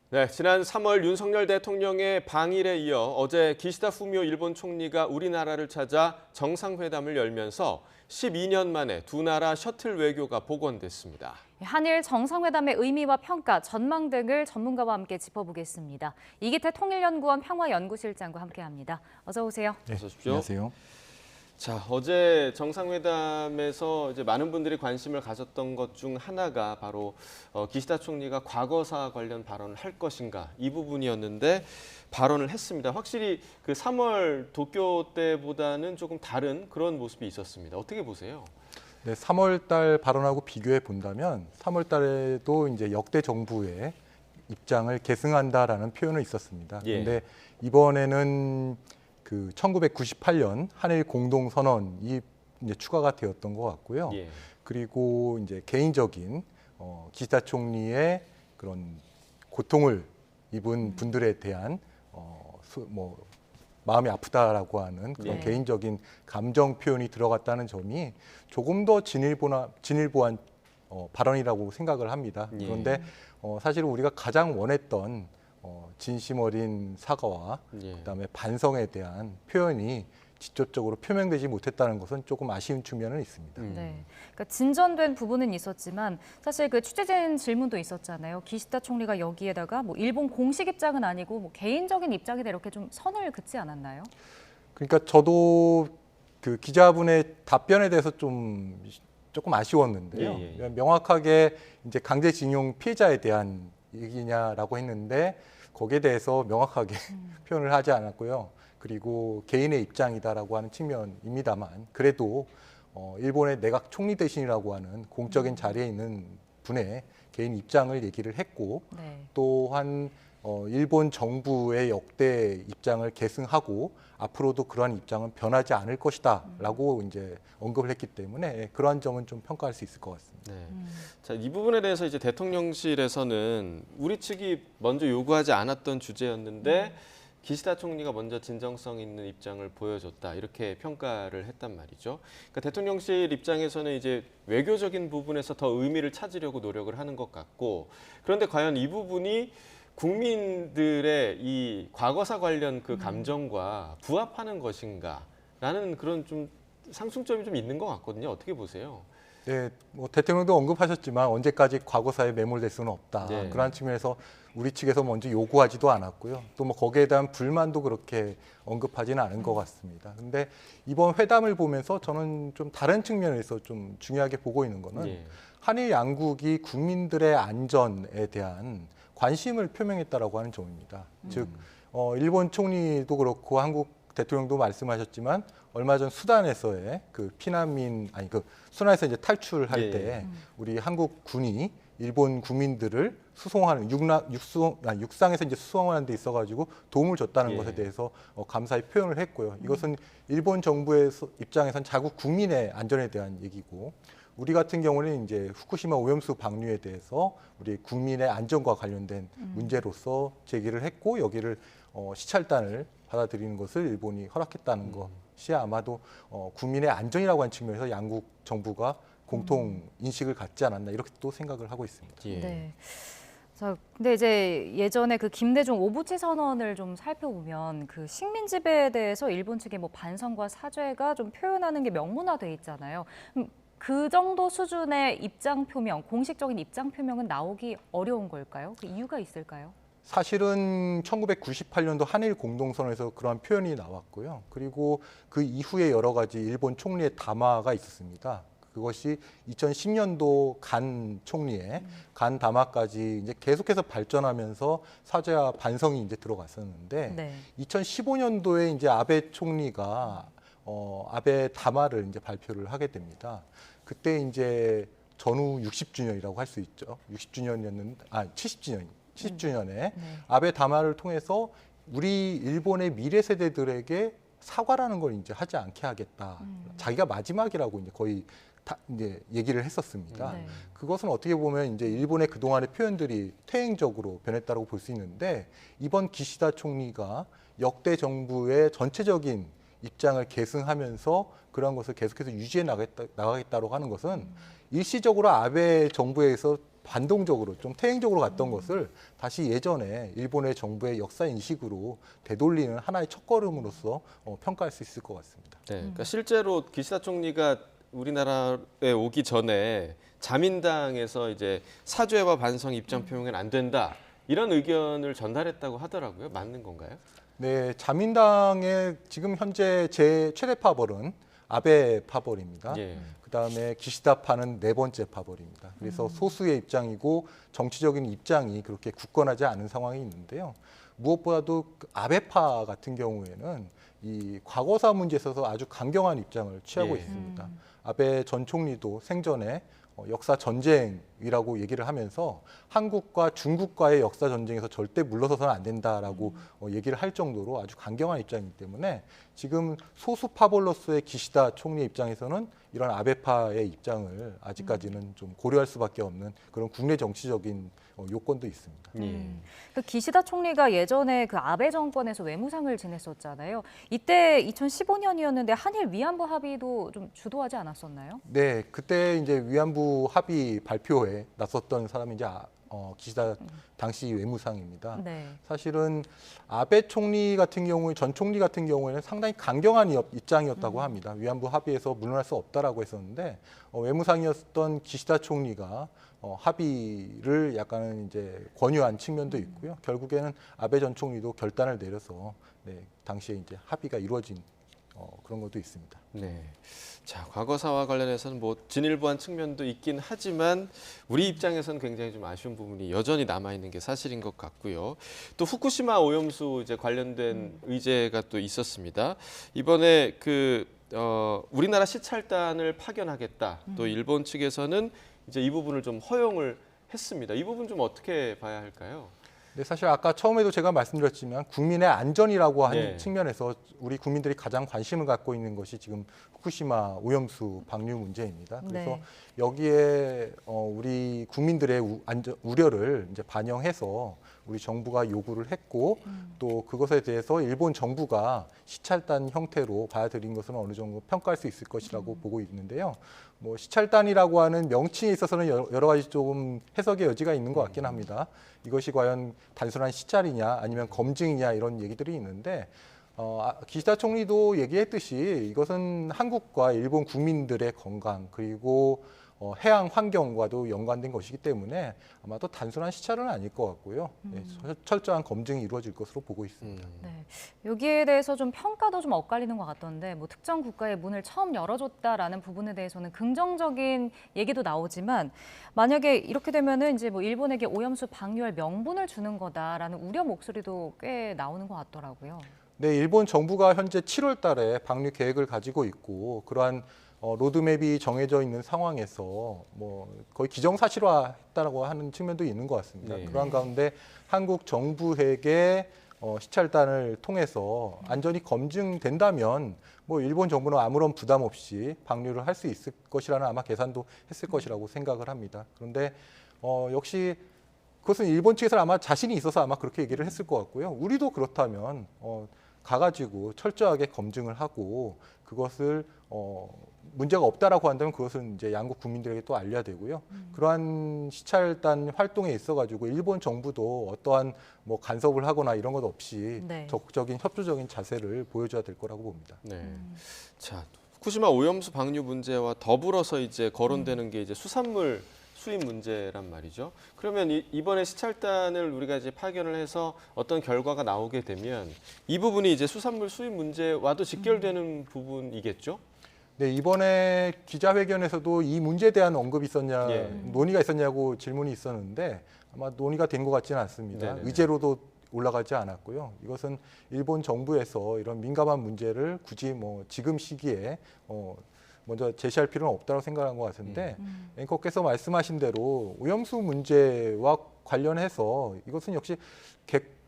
네, 지난 3월 윤석열 대통령의 방일에 이어 어제 기시다 후미오 일본 총리가 우리나라를 찾아 정상회담을 열면서 12년 만에 두 나라 셔틀 외교가 복원됐습니다. 한일 정상회담의 의미와 평가, 전망 등을 전문가와 함께 짚어보겠습니다. 이기태 통일연구원 평화연구실장과 함께합니다. 어서 오세요. 네, 어서 오십시오. 안녕하세요. 자, 어제 정상회담에서 이제 많은 분들이 관심을 가졌던 것 중 하나가 바로 기시다 총리가 과거사 관련 발언을 할 것인가 이 부분이었는데 발언을 했습니다. 확실히 그 3월 도쿄 때보다는 조금 다른 그런 모습이 있었습니다. 어떻게 보세요? 네, 3월 달 발언하고 비교해 본다면 3월 달에도 이제 역대 정부의 입장을 계승한다라는 표현은 있었습니다. 예. 그런데 이번에는 그 1998년 한일 공동 선언이 이제 추가가 되었던 것 같고요. 예. 그리고 이제 개인적인 기시다 총리의 그런 고통을 입은 분들에 대한 마음이 아프다라고 하는 그런 네. 개인적인 감정 표현이 들어갔다는 점이 조금 더 진일보한 발언이라고 생각을 합니다. 예. 그런데 사실 우리가 가장 원했던 진심 어린 사과와 예. 그다음에 반성에 대한 표현이 직접적으로 표명되지 못했다는 것은 조금 아쉬운 측면은 있습니다. 네, 그러니까 진전된 부분은 있었지만 사실 그 취재진 질문도 있었잖아요. 기시다 총리가 여기에다가 뭐 일본 공식 입장은 아니고 뭐 개인적인 입장이다 이렇게 좀 선을 긋지 않았나요? 그러니까 저도 그 기자분의 답변에 대해서 조금 아쉬웠는데요. 예, 예, 예. 명확하게 이제 강제징용 피해자에 대한 얘기냐라고 했는데 거기에 대해서 명확하게 표현을 하지 않았고요. 그리고 개인의 입장이다라고 하는 측면입니다만 그래도 일본의 내각 총리 대신이라고 하는 공적인 자리에 있는 분의 개인 입장을 얘기를 했고 네. 또한 일본 정부의 역대 입장을 계승하고 앞으로도 그러한 입장은 변하지 않을 것이다라고 이제 언급을 했기 때문에 그러한 점은 좀 평가할 수 있을 것 같습니다. 네. 자, 이 부분에 대해서 이제 대통령실에서는 우리 측이 먼저 요구하지 않았던 주제였는데 기시다 총리가 먼저 진정성 있는 입장을 보여줬다 이렇게 평가를 했단 말이죠. 그러니까 대통령실 입장에서는 이제 외교적인 부분에서 더 의미를 찾으려고 노력을 하는 것 같고 그런데 과연 이 부분이 국민들의 이 과거사 관련 그 감정과 부합하는 것인가라는 그런 좀 상충점이 좀 있는 것 같거든요. 어떻게 보세요? 네, 뭐 대통령도 언급하셨지만 언제까지 과거사에 매몰될 수는 없다. 네. 그런 측면에서 우리 측에서 먼저 요구하지도 않았고요. 또 뭐 거기에 대한 불만도 그렇게 언급하지는 않은 것 같습니다. 근데 이번 회담을 보면서 저는 좀 다른 측면에서 좀 중요하게 보고 있는 거는 예. 한일 양국이 국민들의 안전에 대한 관심을 표명했다라고 하는 점입니다. 즉 일본 총리도 그렇고 한국 대통령도 말씀하셨지만 얼마 전 수단에서의 그 피난민 그 수단에서 이제 탈출할 예. 때 우리 한국 군이 일본 국민들을 수송하는 육상에서 이제 수송하는 데 있어가지고 도움을 줬다는 예. 것에 대해서 감사의 표현을 했고요. 이것은 일본 정부의 입장에선 자국 국민의 안전에 대한 얘기고 우리 같은 경우는 이제 후쿠시마 오염수 방류에 대해서 우리 국민의 안전과 관련된 문제로서 제기를 했고 여기를 시찰단을 받아들이는 것을 일본이 허락했다는 것이 아마도 국민의 안전이라고 하는 측면에서 양국 정부가 공통 인식을 갖지 않았나 이렇게 또 생각을 하고 있습니다. 예. 네. 자, 근데 이제 예전에 그 김대중 오부치 선언을 좀 살펴보면 그 식민 지배에 대해서 일본 측의 뭐 반성과 사죄가 좀 표현하는 게 명문화돼 있잖아요. 그 정도 수준의 입장 표명, 공식적인 입장 표명은 나오기 어려운 걸까요? 그 이유가 있을까요? 사실은 1998년도 한일 공동선언에서 그러한 표현이 나왔고요. 그리고 그 이후에 여러 가지 일본 총리의 담화가 있었습니다. 그것이 2010년도 간 총리의 간 담화까지 이제 계속해서 발전하면서 사죄와 반성이 이제 들어갔었는데 네. 2015년도에 이제 아베 총리가 아베 담화를 이제 발표를 하게 됩니다. 그때 이제 전후 60주년이라고 할 수 있죠. 70주년에 아베 담화를 통해서 우리 일본의 미래 세대들에게 사과라는 걸 이제 하지 않게 하겠다. 자기가 마지막이라고 이제 거의 이제 얘기를 했었습니다. 네. 그것은 어떻게 보면 이제 일본의 그동안의 표현들이 퇴행적으로 변했다고 볼 수 있는데 이번 기시다 총리가 역대 정부의 전체적인 입장을 계승하면서 그런 것을 계속해서 유지해 나가겠다고 하는 것은 일시적으로 아베 정부에서 반동적으로 좀 퇴행적으로 갔던 것을 다시 예전에 일본의 정부의 역사 인식으로 되돌리는 하나의 첫걸음으로서 평가할 수 있을 것 같습니다. 네, 그러니까 실제로 기시다 총리가 우리나라에 오기 전에 자민당에서 이제 사죄와 반성 입장 표명은 안 된다 이런 의견을 전달했다고 하더라고요. 맞는 건가요? 네, 자민당의 지금 현재 제 최대 파벌은 아베 파벌입니다. 예. 그다음에 기시다파는 네 번째 파벌입니다. 그래서 소수의 입장이고 정치적인 입장이 그렇게 굳건하지 않은 상황이 있는데요. 무엇보다도 그 아베파 같은 경우에는 이 과거사 문제에 있어서 아주 강경한 입장을 취하고 예. 있습니다. 아베 전 총리도 생전에 역사 전쟁이라고 얘기를 하면서 한국과 중국과의 역사 전쟁에서 절대 물러서서는 안 된다라고 얘기를 할 정도로 아주 강경한 입장이기 때문에 지금 소수 파벌로서의 기시다 총리 입장에서는 이런 아베파의 입장을 아직까지는 좀 고려할 수밖에 없는 그런 국내 정치적인 요건도 있습니다. 예. 그 기시다 총리가 예전에 그 아베 정권에서 외무상을 지냈었잖아요. 이때 2015년이었는데 한일 위안부 합의도 좀 주도하지 않았었나요? 네, 그때 이제 위안부 합의 발표에 나섰던 사람이 이제 기시다 당시 외무상입니다. 네. 사실은 아베 총리 같은 경우에 전 총리 같은 경우에는 상당히 강경한 입장이었다고 합니다. 위안부 합의에서 물러날 수 없다라고 했었는데 외무상이었던 기시다 총리가 합의를 약간은 이제 권유한 측면도 있고요. 결국에는 아베 전 총리도 결단을 내려서 네, 당시에 이제 합의가 이루어진 그런 것도 있습니다. 네. 자, 과거사와 관련해서는 뭐 진일보한 측면도 있긴 하지만 우리 입장에서는 굉장히 좀 아쉬운 부분이 여전히 남아 있는 게 사실인 것 같고요. 또 후쿠시마 오염수 이제 관련된 의제가 또 있었습니다. 이번에 우리나라 시찰단을 파견하겠다. 또 일본 측에서는 이제 이 부분을 좀 허용을 했습니다. 이 부분 좀 어떻게 봐야 할까요? 네, 사실 아까 처음에도 제가 말씀드렸지만 국민의 안전이라고 하는 네. 측면에서 우리 국민들이 가장 관심을 갖고 있는 것이 지금 후쿠시마 오염수 방류 문제입니다. 그래서 네. 여기에 우리 국민들의 우려를 이제 반영해서 우리 정부가 요구를 했고 또 그것에 대해서 일본 정부가 시찰단 형태로 받아들인 것은 어느 정도 평가할 수 있을 것이라고 보고 있는데요. 뭐 시찰단이라고 하는 명칭에 있어서는 여러 가지 조금 해석의 여지가 있는 것 같긴 합니다. 이것이 과연 단순한 시찰이냐 아니면 검증이냐 이런 얘기들이 있는데 기시다 총리도 얘기했듯이 이것은 한국과 일본 국민들의 건강 그리고 해양 환경과도 연관된 것이기 때문에 아마도 단순한 시찰은 아닐 것 같고요. 네, 철저한 검증이 이루어질 것으로 보고 있습니다. 네. 여기에 대해서 좀 평가도 좀 엇갈리는 것 같던데 뭐 특정 국가의 문을 처음 열어줬다라는 부분에 대해서는 긍정적인 얘기도 나오지만 만약에 이렇게 되면은 이제 뭐 일본에게 오염수 방류할 명분을 주는 거다라는 우려 목소리도 꽤 나오는 것 같더라고요. 네, 일본 정부가 현재 7월 달에 방류 계획을 가지고 있고 그러한 로드맵이 정해져 있는 상황에서 뭐 거의 기정사실화했다고 하는 측면도 있는 것 같습니다. 네. 그러한 가운데 한국 정부에게 시찰단을 통해서 안전이 검증된다면 뭐 일본 정부는 아무런 부담 없이 방류를 할 수 있을 것이라는 아마 계산도 했을 것이라고 생각을 합니다. 그런데 역시 그것은 일본 측에서는 아마 자신이 있어서 아마 그렇게 얘기를 했을 것 같고요. 우리도 그렇다면 가가지고 철저하게 검증을 하고 그것을 문제가 없다라고 한다면 그것은 이제 양국 국민들에게 또 알려야 되고요. 그러한 시찰단 활동에 있어가지고 일본 정부도 어떠한 뭐 간섭을 하거나 이런 것 없이 네. 적극적인 협조적인 자세를 보여줘야 될 거라고 봅니다. 네. 자, 후쿠시마 오염수 방류 문제와 더불어서 이제 거론되는 게 이제 수산물 수입 문제란 말이죠. 그러면 이번에 시찰단을 우리가 이제 파견을 해서 어떤 결과가 나오게 되면 이 부분이 이제 수산물 수입 문제와도 직결되는 부분이겠죠? 네, 이번에 기자회견에서도 이 문제에 대한 언급이 있었냐, 예. 논의가 있었냐고 질문이 있었는데 아마 논의가 된 것 같지는 않습니다. 네네네. 의제로도 올라가지 않았고요. 이것은 일본 정부에서 이런 민감한 문제를 굳이 뭐 지금 시기에 먼저 제시할 필요는 없다고 생각한 것 같은데 앵커께서 말씀하신 대로 오염수 문제와 관련해서 이것은 역시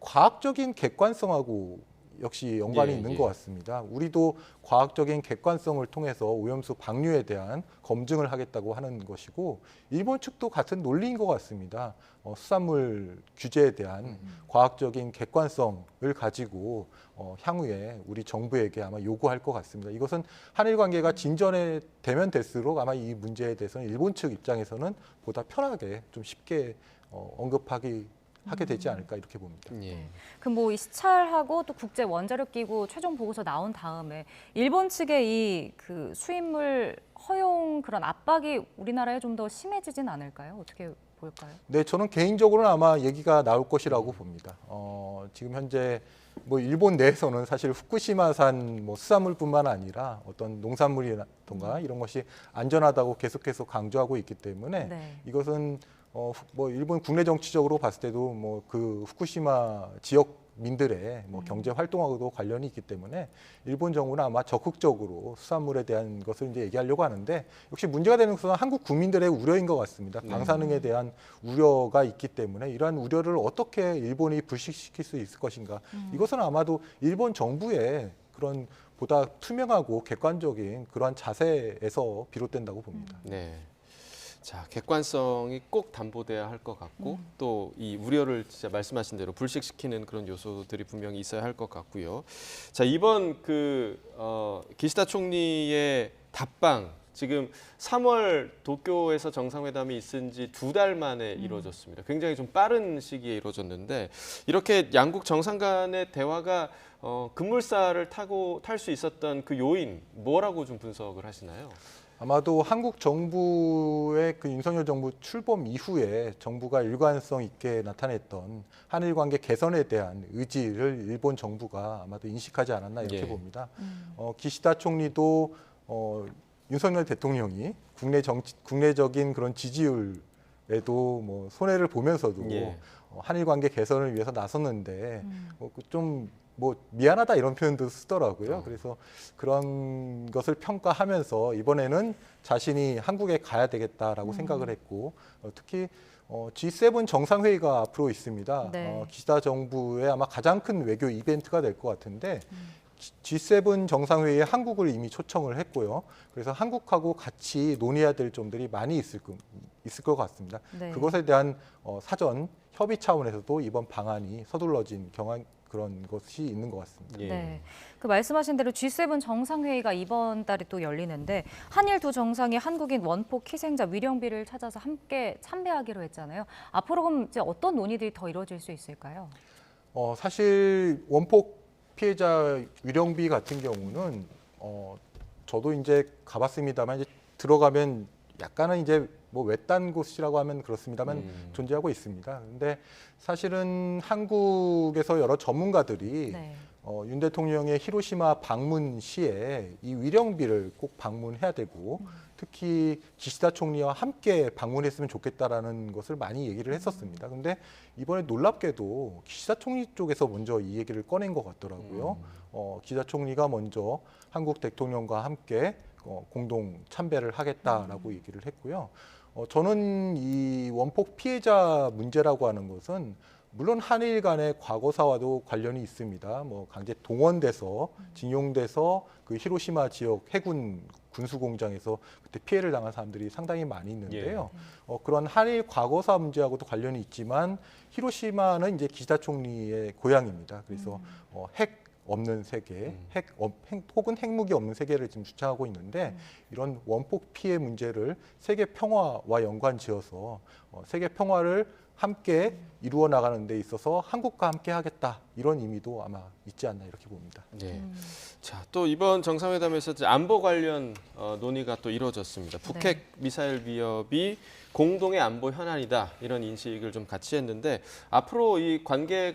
과학적인 객관성하고 역시 연관이 예, 있는 예. 것 같습니다. 우리도 과학적인 객관성을 통해서 오염수 방류에 대한 검증을 하겠다고 하는 것이고 일본 측도 같은 논리인 것 같습니다. 수산물 규제에 대한 과학적인 객관성을 가지고 향후에 우리 정부에게 아마 요구할 것 같습니다. 이것은 한일 관계가 진전에 되면 될수록 아마 이 문제에 대해서는 일본 측 입장에서는 보다 편하게 좀 쉽게 하게 되지 않을까 이렇게 봅니다. 예. 그 뭐 시찰하고 또 국제 원자력 기구 최종 보고서 나온 다음에 일본 측의 이 그 수입물 허용 그런 압박이 우리나라에 좀 더 심해지진 않을까요? 어떻게 볼까요? 네, 저는 개인적으로는 아마 얘기가 나올 것이라고 봅니다. 지금 현재 뭐 일본 내에서는 사실 후쿠시마산 뭐 수산물뿐만 아니라 어떤 농산물이라든가 이런 것이 안전하다고 계속해서 강조하고 있기 때문에 네. 이것은 뭐 일본 국내 정치적으로 봤을 때도 뭐 그 후쿠시마 지역민들의 뭐 경제 활동하고도 관련이 있기 때문에 일본 정부는 아마 적극적으로 수산물에 대한 것을 이제 얘기하려고 하는데 역시 문제가 되는 것은 한국 국민들의 우려인 것 같습니다. 방사능에 대한 우려가 있기 때문에 이러한 우려를 어떻게 일본이 불식시킬 수 있을 것인가. 이것은 아마도 일본 정부의 그런 보다 투명하고 객관적인 그러한 자세에서 비롯된다고 봅니다. 네. 자, 객관성이 꼭 담보돼야 할 것 같고 또 이 우려를 진짜 말씀하신 대로 불식시키는 그런 요소들이 분명히 있어야 할 것 같고요. 자, 이번 기시다 총리의 답방 지금 3월 도쿄에서 정상회담이 있은 지 2달 만에 이루어졌습니다. 굉장히 좀 빠른 시기에 이루어졌는데 이렇게 양국 정상 간의 대화가 급물살을 탈 수 있었던 그 요인 뭐라고 좀 분석을 하시나요? 아마도 한국 정부의 그 윤석열 정부 출범 이후에 정부가 일관성 있게 나타냈던 한일 관계 개선에 대한 의지를 일본 정부가 아마도 인식하지 않았나 이렇게 예. 봅니다. 기시다 총리도 윤석열 대통령이 국내적인 그런 지지율에도 뭐 손해를 보면서도 예. 한일 관계 개선을 위해서 나섰는데 좀 뭐 미안하다 이런 표현도 쓰더라고요. 그래서 그런 것을 평가하면서 이번에는 자신이 한국에 가야 되겠다라고 생각을 했고 특히 G7 정상회의가 앞으로 있습니다. 네. 기시다 정부의 아마 가장 큰 외교 이벤트가 될 것 같은데 G7 정상회의에 한국을 이미 초청을 했고요. 그래서 한국하고 같이 논의해야 될 점들이 많이 있을 것 같습니다. 네. 그것에 대한 사전 협의 차원에서도 이번 방안이 서둘러진 그런 것이 있는 것 같습니다. 예. 네. 그 말씀하신 대로 G7 정상회의가 이번 달에 또 열리는데 한일 두 정상이 한국인 원폭 희생자 위령비를 찾아서 함께 참배하기로 했잖아요. 앞으로 그럼 이제 어떤 논의들이 더 이루어질 수 있을까요? 사실 원폭 피해자 위령비 같은 경우는 저도 이제 가봤습니다만 이제 들어가면 약간은 이제 뭐 외딴 곳이라고 하면 그렇습니다만 존재하고 있습니다. 근데 사실은 한국에서 여러 전문가들이 네. 윤 대통령의 히로시마 방문 시에 이 위령비를 꼭 방문해야 되고 특히 기시다 총리와 함께 방문했으면 좋겠다라는 것을 많이 얘기를 했었습니다. 근데 이번에 놀랍게도 기시다 총리 쪽에서 먼저 이 얘기를 꺼낸 것 같더라고요. 기시다 총리가 먼저 한국 대통령과 함께 공동 참배를 하겠다라고 얘기를 했고요. 저는 이 원폭 피해자 문제라고 하는 것은 물론 한일 간의 과거사와도 관련이 있습니다. 뭐 강제 동원돼서 징용돼서 그 히로시마 지역 해군 군수공장에서 그때 피해를 당한 사람들이 상당히 많이 있는데요. 그런 한일 과거사 문제하고도 관련이 있지만 히로시마는 이제 기시다 총리의 고향입니다. 그래서 핵 없는 세계, 혹은 핵무기 없는 세계를 지금 주창하고 있는데 이런 원폭 피해 문제를 세계 평화와 연관지어서 세계 평화를 함께 이루어 나가는 데 있어서 한국과 함께 하겠다 이런 의미도 아마 있지 않나 이렇게 봅니다. 네. 자, 또 이번 정상회담에서 이제 안보 관련 논의가 또 이루어졌습니다. 북핵 미사일 위협이 공동의 안보 현안이다 이런 인식을 좀 같이 했는데 앞으로 이 관계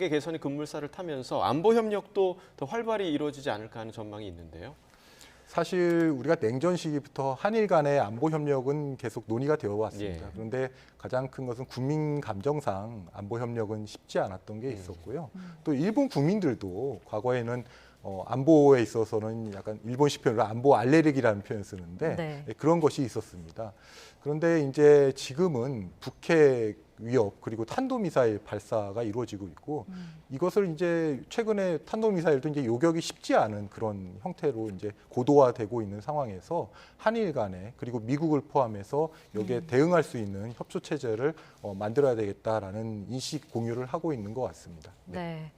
개선이 급물살을 타면서 안보 협력도 더 활발히 이루어지지 않을까 하는 전망이 있는데요. 사실 우리가 냉전 시기부터 한일 간의 안보 협력은 계속 논의가 되어 왔습니다. 예. 그런데 가장 큰 것은 국민 감정상 안보 협력은 쉽지 않았던 게 있었고요. 또 일본 국민들도 과거에는 안보에 있어서는 약간 일본식 표현으로 안보 알레르기라는 표현을 쓰는데 네. 그런 것이 있었습니다. 그런데 이제 지금은 북핵 위협 그리고 탄도미사일 발사가 이루어지고 있고 이것을 이제 최근에 탄도미사일도 이제 요격이 쉽지 않은 그런 형태로 이제 고도화되고 있는 상황에서 한일 간에 그리고 미국을 포함해서 여기에 대응할 수 있는 협조 체제를 만들어야 되겠다라는 인식 공유를 하고 있는 것 같습니다. 네.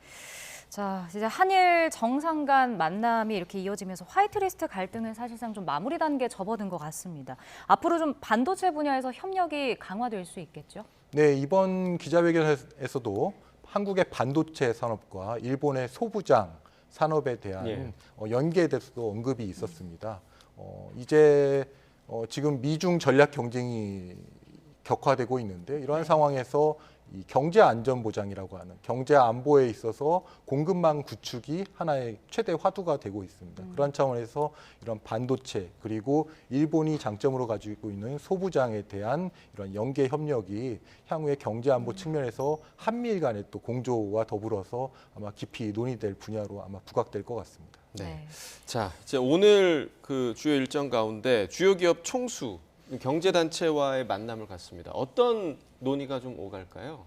자, 이제 한일 정상 간 만남이 이렇게 이어지면서 화이트리스트 갈등은 사실상 좀 마무리 단계에 접어든 것 같습니다. 앞으로 좀 반도체 분야에서 협력이 강화될 수 있겠죠? 네, 이번 기자회견에서도 한국의 반도체 산업과 일본의 소부장 산업에 대한 예. 연계에 대해서도 언급이 있었습니다. 이제 지금 미중 전략 경쟁이 격화되고 있는데 이러한 상황에서 이 경제 안전 보장이라고 하는 경제 안보에 있어서 공급망 구축이 하나의 최대 화두가 되고 있습니다. 그런 차원에서 이런 반도체 그리고 일본이 장점으로 가지고 있는 소부장에 대한 이런 연계 협력이 향후에 경제 안보 측면에서 한미일 간의 또 공조와 더불어서 아마 깊이 논의될 분야로 아마 부각될 것 같습니다. 네. 자, 이제 오늘 그 주요 일정 가운데 주요 기업 총수 경제단체와의 만남을 갖습니다. 어떤 논의가 좀 오갈까요?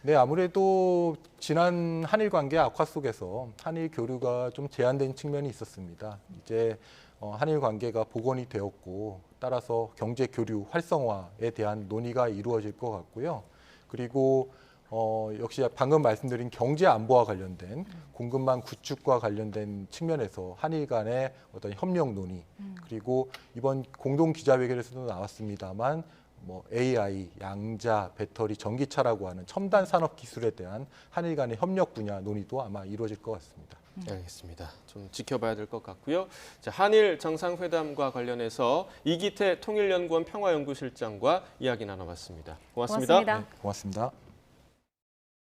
네, 아무래도 지난 한일 관계 악화 속에서 한일 교류가 좀 제한된 측면이 있었습니다. 이제 한일 관계가 복원이 되었고 따라서 경제 교류 활성화에 대한 논의가 이루어질 것 같고요. 그리고 역시 방금 말씀드린 경제 안보와 관련된 공급망 구축과 관련된 측면에서 한일 간의 어떤 협력 논의 그리고 이번 공동 기자회견에서도 나왔습니다만 뭐 AI, 양자, 배터리, 전기차라고 하는 첨단 산업 기술에 대한 한일 간의 협력 분야 논의도 아마 이루어질 것 같습니다. 알겠습니다. 좀 지켜봐야 될 것 같고요. 자, 한일 정상회담과 관련해서 이기태 통일연구원 평화연구실장과 이야기 나눠봤습니다. 고맙습니다. 고맙습니다. 네, 고맙습니다.